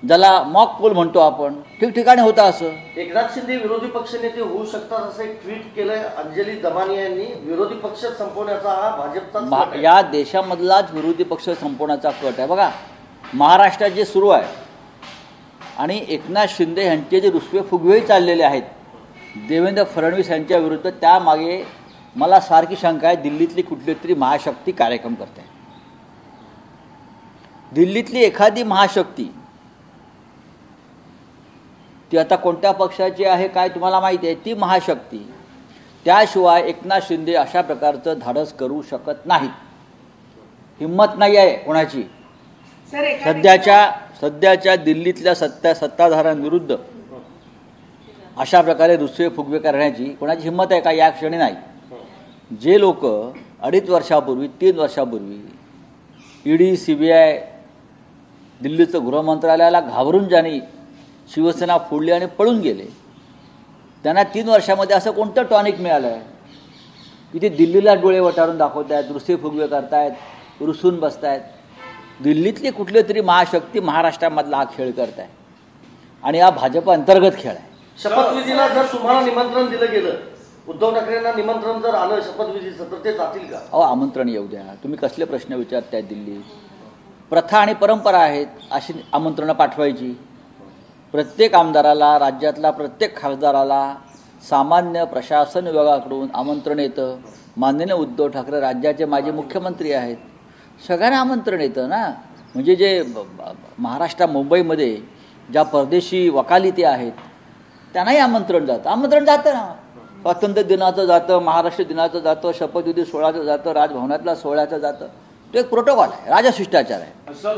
ज्याला mock poll म्हणतो आपण, ठिकठिकाणी होतं असं. एकनाथ शिंदे विरोधी पक्षनेते होऊ शकतात असं एक ट्विट केलंय अंजली दमानिया यांनी. विरोधी पक्ष संपवण्याचा हा भाजपचा या देशामधलाच विरोधी पक्ष संपवण्याचा कट आहे. बघा महाराष्ट्रात जे सुरू आहे आणि एकनाथ शिंदे यांचे जे रुसवे फुगवेही चाललेले आहेत देवेंद्र फडणवीस यांच्या विरुद्ध, त्यामागे मला सारखी शंका आहे दिल्लीतली कुठली तरी महाशक्ती कार्यक्रम करते. दिल्लीतली एखादी महाशक्ती ती आता कोणत्या पक्षाची आहे काय तुम्हाला माहिती आहे, ती महाशक्ती त्याशिवाय एकनाथ शिंदे अशा प्रकारचं धाडस करू शकत नाहीत. हिम्मत नाही आहे कोणाची. सध्याच्या दिल्लीतल्या सत्ताधाऱ्यांविरुद्ध अशा प्रकारे रुसवे फुगवे करण्याची कोणाची हिम्मत आहे का? या क्षणी नाही. जे लोक 2.5 वर्षापूर्वी 3 वर्षापूर्वी ईडी CBI दिल्लीचं गृहमंत्रालयाला घाबरून ज्यांनी शिवसेना फोडली आणि पळून गेले त्यांना 3 वर्षामध्ये असं कोणतं टॉनिक मिळालं आहे की ते दिल्लीला डोळे वटारून दाखवत आहेत, रुसवे फुगवे करतायत, रुसून बसतायत. दिल्लीतली कुठली तरी महाशक्ती महाराष्ट्रामधला हा खेळ करत आहे आणि हा भाजप अंतर्गत खेळ आहे. शपथविधीला जर तुम्हाला निमंत्रण दिलं गेलं, उद्धव ठाकरेंना निमंत्रण जर आलं शपथविधीचं, तर ते जातील का? अहो आमंत्रण येऊ द्या. तुम्ही कसले प्रश्न विचारताय? दिल्लीत प्रथा आणि परंपरा आहेत अशी आमंत्रणं पाठवायची. प्रत्येक आमदाराला, राज्यातला प्रत्येक खासदाराला सामान्य प्रशासन विभागाकडून आमंत्रण येतं. माननीय उद्धव ठाकरे राज्याचे माजी मुख्यमंत्री आहेत, सगळ्यांना आमंत्रण येतं ना. म्हणजे जे महाराष्ट्र मुंबईमध्ये ज्या परदेशी वकालती आहेत त्यांनाही आमंत्रण जातं. आमंत्रण जातं ना. स्वातंत्र्य दिनाचं जातं, महाराष्ट्र दिनाचं जातं, शपथविधी सोहळ्याचं जातं, राजभवनातल्या सोहळ्याचं जातं. तो एक प्रोटोकॉल आहे, राजशिष्टाचार आहे. सर